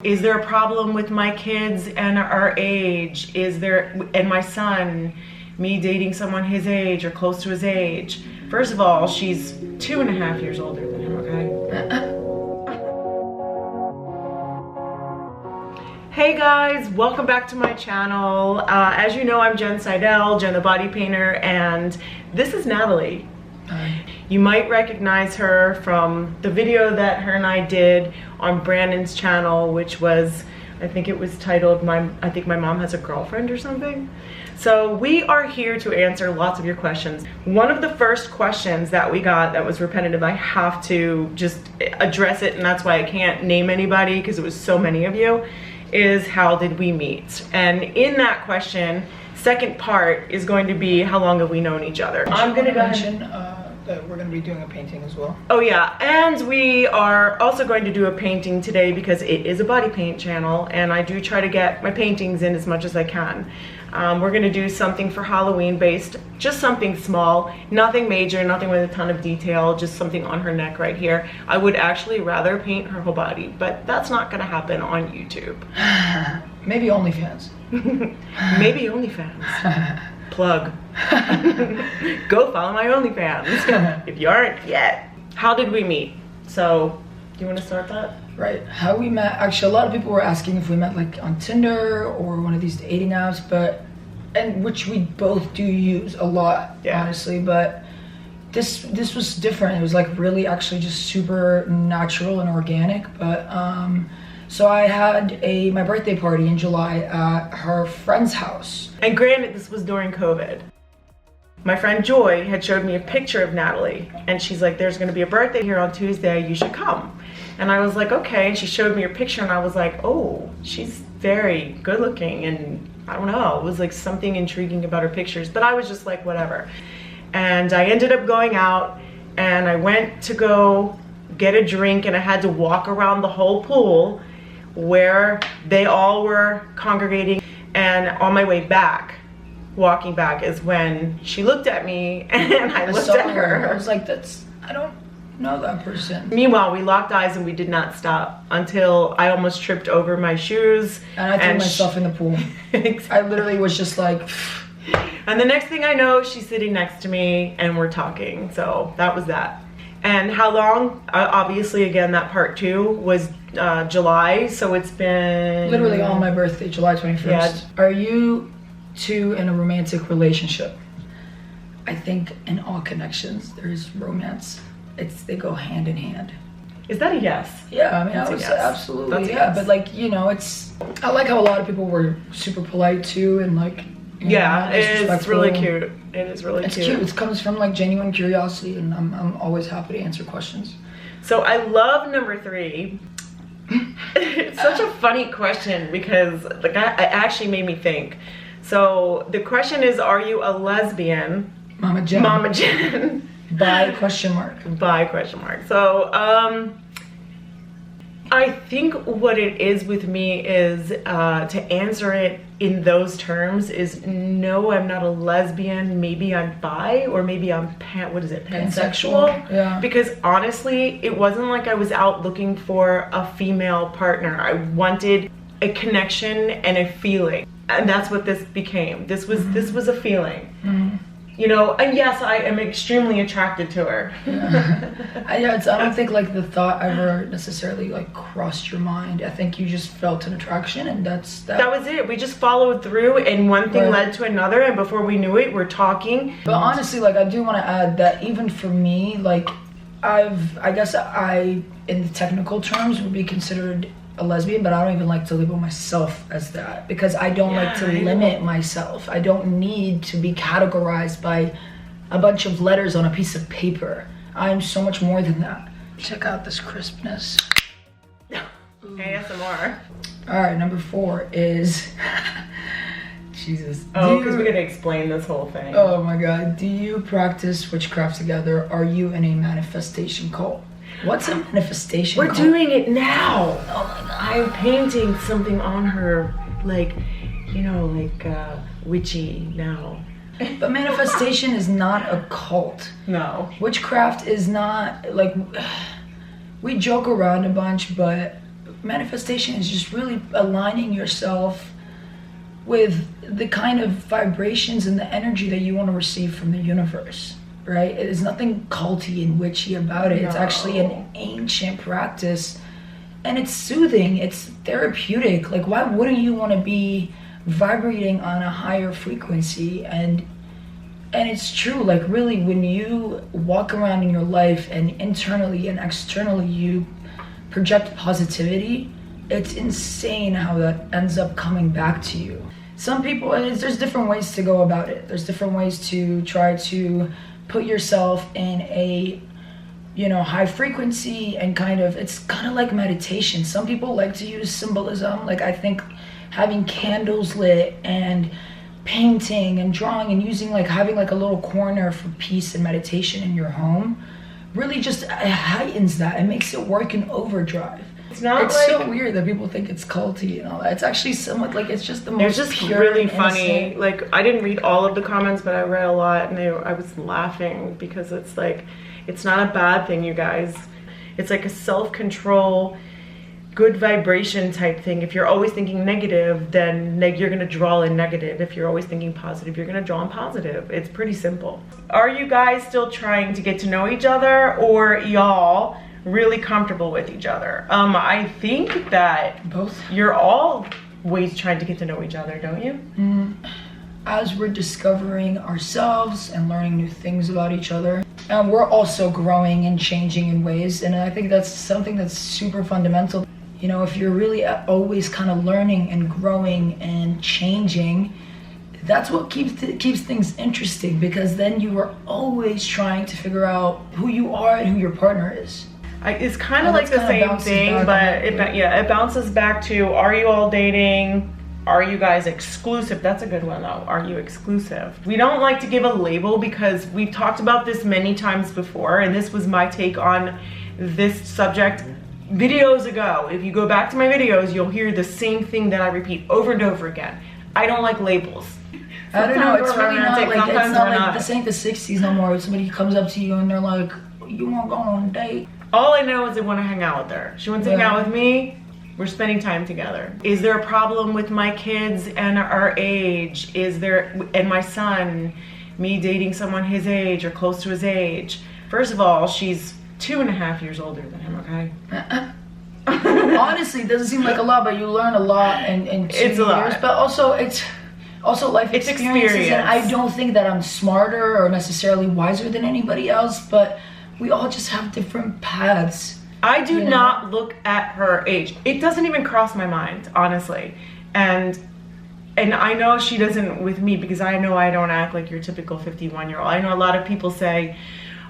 Is there a problem with my kids and our age? And my son, me dating someone his age or close to his age? First of all, she's 2.5 years older than him, okay? Hey guys, welcome back to my channel. As you know, I'm Jen Seidel, Jen the Body Painter, and this is Natali. Hi. You might recognize her from the video that her and I did on Brandon's channel, which was, I think it was titled, I think my mom has a girlfriend or something. So we are here to answer lots of your questions. One of the first questions that we got that was repetitive, I have to just address it, and that's why I can't name anybody because it was so many of you, is how did we meet? And in that question, second part is going to be how long have we known each other. I'm gonna mention that we're gonna be doing a painting as well. Oh yeah, and we are also going to do a painting today because it is a body paint channel and I do try to get my paintings in as much as I can. We're gonna do something for Halloween based, just something small, nothing major, nothing with a ton of detail, just something on her neck right here. I would actually rather paint her whole body, but that's not gonna happen on YouTube. Maybe OnlyFans. Maybe OnlyFans. Plug. Go follow my OnlyFans if you aren't yet. How did we meet? So, do you want to start that? Right, how we met. Actually, a lot of people were asking if we met like on Tinder or one of these dating apps, and which we both do use a lot, yeah. Honestly, but this was different. It was like really actually just super natural and organic, but so I had my birthday party in July at her friend's house. And granted, this was during COVID. My friend Joy had showed me a picture of Natali, and she's like, there's gonna be a birthday here on Tuesday, you should come. And I was like, okay, and she showed me her picture and I was like, oh, she's very good looking, and I don't know, it was like something intriguing about her pictures, but I was just like, whatever. And I ended up going out and I went to go get a drink and I had to walk around the whole pool where they all were congregating, and on my way back, walking back, is when she looked at me and I looked at her. I was like, I don't know that person. Meanwhile, we locked eyes and we did not stop until I almost tripped over my shoes. And I threw myself in the pool. Exactly. I literally was just like... And the next thing I know, she's sitting next to me and we're talking. So that was that. And how long? Obviously, again, that part 2 was July, so it's been... Literally on my birthday, July 21st. Yeah. Are you two in a romantic relationship? I think in all connections, there's romance. They go hand in hand. Is that a yes? Yeah, I mean, I would say absolutely, yeah. But like, you know, I like how a lot of people were super polite too, and like, yeah, it's really cute. It is really cute. It's cute. It comes from like genuine curiosity, and I'm always happy to answer questions. So I love number 3. It's such a funny question because like it actually made me think. So the question is, are you a lesbian? Mama Jen. Mama Jen. By question mark. By question mark. So I think what it is with me is to answer it in those terms is no, I'm not a lesbian. Maybe I'm bi, or maybe I'm pansexual. Yeah. Because honestly, it wasn't like I was out looking for a female partner. I wanted a connection and a feeling, and that's what this became. This was a feeling. Mm-hmm. You know, and yes, I am extremely attracted to her. Yeah. I don't think like the thought ever necessarily like crossed your mind. I think you just felt an attraction, and that was it. We just followed through, and one thing led to another, and before we knew it, we're talking. But honestly, like, I do want to add that even for me, like, I guess I, in the technical terms, would be considered a lesbian, but I don't even like to label myself as that because I don't like to limit myself. I don't need to be categorized by a bunch of letters on a piece of paper. I'm so much more than that. Check out this crispness. ASMR. All right, number 4 is Jesus. Oh, because we gotta explain this whole thing. Oh my God. Do you practice witchcraft together? Are you in a manifestation cult? What's a manifestation cult? We're doing it now. Oh my God. I'm painting something on her, like, you know, like witchy now. But manifestation is not a cult. No. Witchcraft is not, like, we joke around a bunch, but manifestation is just really aligning yourself with the kind of vibrations and the energy that you want to receive from the universe, right? It is nothing culty and witchy about it. No. It's actually an ancient practice, and it's soothing, it's therapeutic. Like, why wouldn't you want to be vibrating on a higher frequency? And it's true, like, really, when you walk around in your life and internally and externally you project positivity, it's insane how that ends up coming back to you. Some people, there's different ways to go about it. There's different ways to try to put yourself in a, you know, high frequency, and it's kind of like meditation. Some people like to use symbolism. Like, I think having candles lit and painting and drawing and using, like, having like a little corner for peace and meditation in your home really just heightens that. It makes it work in overdrive. It's like, so weird that people think it's culty and all that. It's actually somewhat like, it's just the most just pure, really funny. Like, I didn't read all of the comments, but I read a lot, and I was laughing because it's like, it's not a bad thing, you guys. It's like a self-control, good vibration type thing. If you're always thinking negative, then you're gonna draw in negative. If you're always thinking positive, you're gonna draw in positive. It's pretty simple. Are you guys still trying to get to know each other, or y'all really comfortable with each other? I think that both. You're always trying to get to know each other, don't you? As we're discovering ourselves and learning new things about each other, and we're also growing and changing in ways, and I think that's something that's super fundamental. You know, if you're really always kind of learning and growing and changing, that's what keeps things interesting, because then you are always trying to figure out who you are and who your partner is. It's kind of like the same thing, but it bounces back to, are you all dating? Are you guys exclusive? That's a good one though. Are you exclusive? We don't like to give a label because we've talked about this many times before, and this was my take on this subject videos ago. If you go back to my videos, you'll hear the same thing that I repeat over and over again. I don't like labels. I don't know, it's really not like, it's not like this ain't the 60s no more. Somebody comes up to you and they're like, you want to go on a date? All I know is I want to hang out with her. She wants to hang out with me. We're spending time together. Is there a problem with my kids and our age? And my son, me dating someone his age or close to his age? First of all, she's 2.5 years older than him, okay? Honestly, it doesn't seem like a lot, but you learn a lot in 2 years. But also, it's also life experiences, and I don't think that I'm smarter or necessarily wiser than anybody else, but we all just have different paths. I do not look at her age. It doesn't even cross my mind, honestly. And I know she doesn't with me, because I know I don't act like your typical 51-year-old. I know a lot of people say,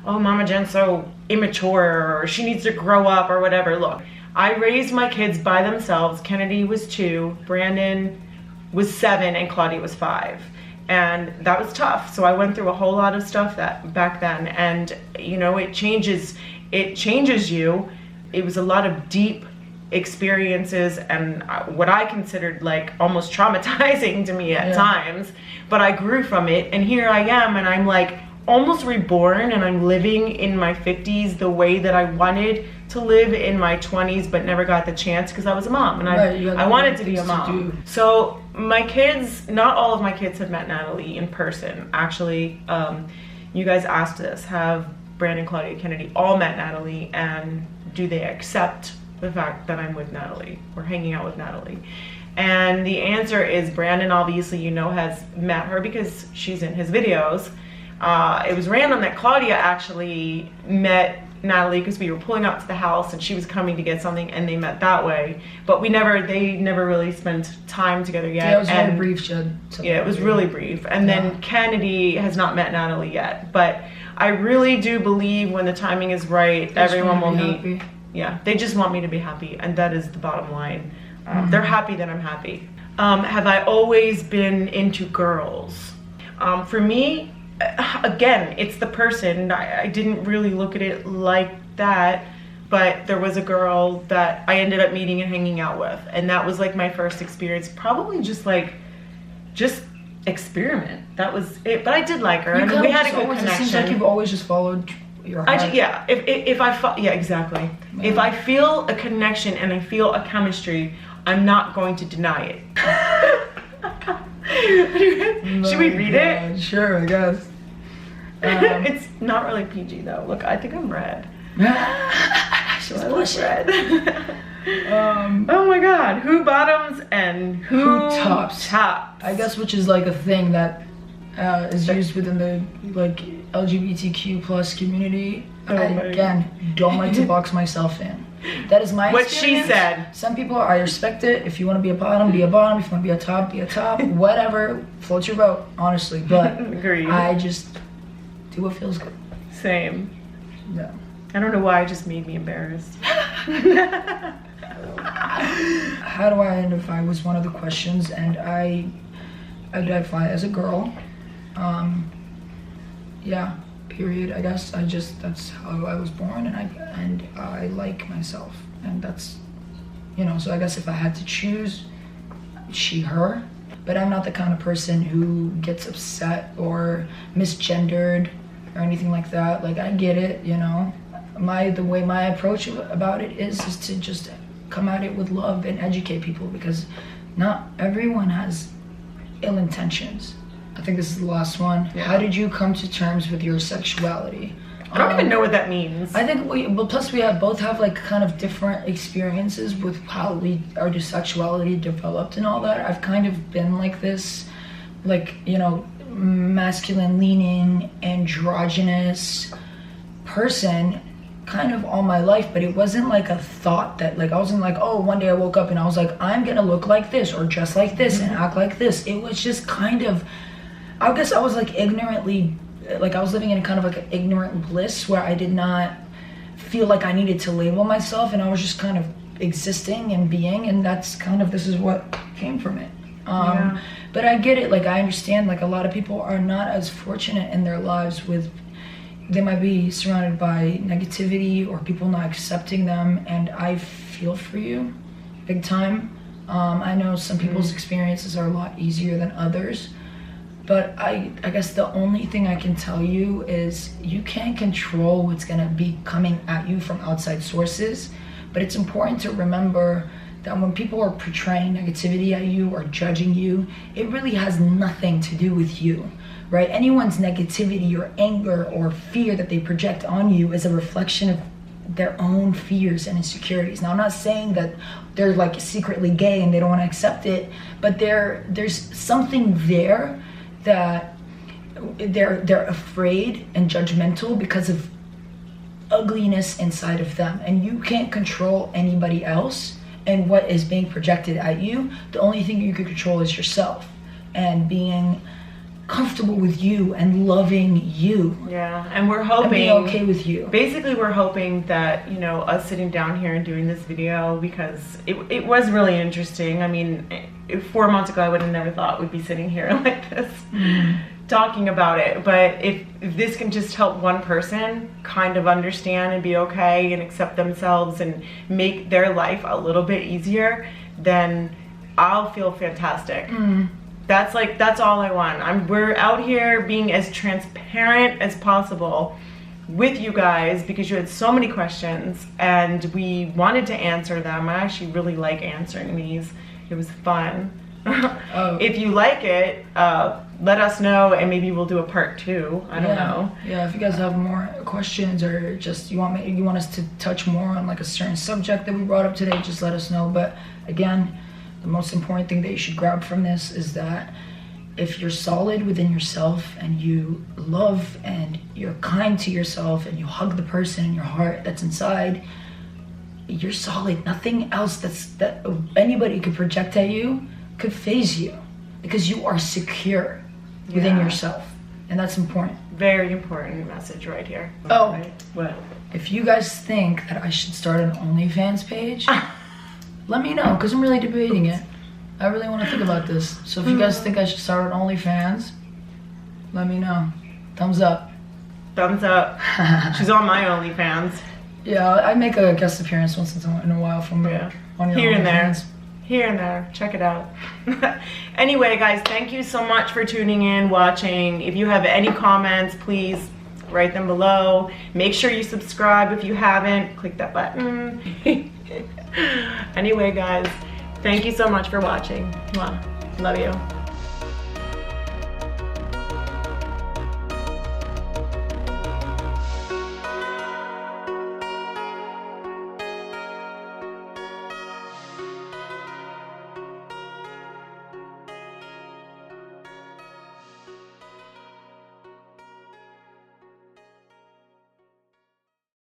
oh, Mama Jen's so immature, or she needs to grow up, or whatever. Look, I raised my kids by themselves. Kennedy was 2, Brandon was 7, and Claudia was 5. And that was tough. So I went through a whole lot of stuff back then. And you know, it changes you. It was a lot of deep experiences and what I considered like almost traumatizing to me at times, but I grew from it, and here I am, and I'm like almost reborn, and I'm living in my 50s the way that I wanted to live in my 20s, but never got the chance because I was a mom, and I wanted to be a mom. So my kids, not all of my kids have met Natali in person. Actually, you guys asked us, have Brandon, Claudia, Kennedy all met Natali, and do they accept the fact that I'm with Natali or hanging out with Natali? And the answer is Brandon, obviously, you know, has met her because she's in his videos. It was random that Claudia actually met Natali because we were pulling up to the house and she was coming to get something, and they met that way. But they never really spent time together yet. Yeah, it was very brief. Yeah, it was really brief. And then Kennedy has not met Natali yet. But I really do believe when the timing is right, everyone will meet. Happy. Yeah, they just want me to be happy, and that is the bottom line. They're happy that I'm happy. Have I always been into girls? For me, again, it's the person. I didn't really look at it like that, but there was a girl that I ended up meeting and hanging out with, and that was like my first experience. Probably just experiment. That was it. But I did like her, and we had a good connection. It seems like you've always just followed your heart. yeah, if I yeah, exactly. Yeah. If I feel a connection and I feel a chemistry, I'm not going to deny it. Should we read it? Sure, I guess. It's not really PG though. Look, I think I'm red. She's I look blushing. red. Oh my god, who bottoms and who tops? I guess, which is like a thing that is used within the like LGBTQ plus community. I, again, don't like to box myself in. That is my what she experience. said. Some people, I respect it. If you want to be a bottom, be a bottom. If you want to be a top, be a top. Whatever, float your boat, honestly. But Agreed. I just do what feels good. Same. Yeah. I don't know why, it just made me embarrassed. How do I identify was one of the questions, and I identify as a girl. Yeah, period. I guess that's how I was born, and I like myself, and that's, you know. So I guess if I had to choose, she, her. But I'm not the kind of person who gets upset or misgendered or anything like that. Like, I get it, you know. The way my approach about it is to just come at it with love and educate people, because not everyone has ill intentions. I think this is the last one. Yeah. How did you come to terms with your sexuality? I don't even know what that means. I think plus we both have like kind of different experiences with how our sexuality developed and all that. I've kind of been like this, like, you know, masculine leaning, androgynous person kind of all my life, but it wasn't like a thought that, like, I wasn't like, oh, one day I woke up and I was like, I'm gonna look like this or dress like this and act like this. It was just kind of, I guess I was like ignorantly, like I was living in a kind of like an ignorant bliss where I did not feel like I needed to label myself, and I was just kind of existing and being, and that's kind of, this is what came from it. Yeah. But I get it, like I understand, like a lot of people are not as fortunate in their lives with, they might be surrounded by negativity or people not accepting them, and I feel for you big time. I know some people's experiences are a lot easier than others, but I guess the only thing I can tell you is you can't control what's gonna be coming at you from outside sources, but it's important to remember that when people are portraying negativity at you or judging you, it really has nothing to do with you. Right? Anyone's negativity or anger or fear that they project on you is a reflection of their own fears and insecurities. Now, I'm not saying that they're like secretly gay and they don't want to accept it, but there's something there that they're afraid and judgmental because of ugliness inside of them, and you can't control anybody else and what is being projected at you. The only thing you can control is yourself and being comfortable with you and loving you. Yeah, and we're hoping, and being okay with you. Basically, we're hoping that, you know, us sitting down here and doing this video, because it was really interesting. I mean, 4 months ago, I would have never thought we'd be sitting here like this, talking about it. But if this can just help one person kind of understand and be okay and accept themselves and make their life a little bit easier, then I'll feel fantastic. That's all I want. We're out here being as transparent as possible with you guys, because you had so many questions and we wanted to answer them. I actually really like answering these. It was fun. If you like it, let us know and maybe we'll do a part 2. I don't know. Yeah, if you guys have more questions or just you want us to touch more on like a certain subject that we brought up today, just let us know. But again, the most important thing that you should grab from this is that if you're solid within yourself and you love and you're kind to yourself and you hug the person in your heart that's inside, you're solid. Nothing else that anybody could project at you could phase you, because you are secure within yourself, and that's important. Very important message right here. Oh, right. What? If you guys think that I should start an OnlyFans page, let me know, because I'm really debating it. I really want to think about this. So if you guys think I should start an OnlyFans, let me know. Thumbs up. Thumbs up. She's on my OnlyFans. Yeah, I make a guest appearance once in a while from on your Here and there. Here and there. Check it out. Anyway, guys, thank you so much for tuning in, watching. If you have any comments, please write them below. Make sure you subscribe if you haven't. Click that button. Anyway, guys, thank you so much for watching. Mwah. Love you.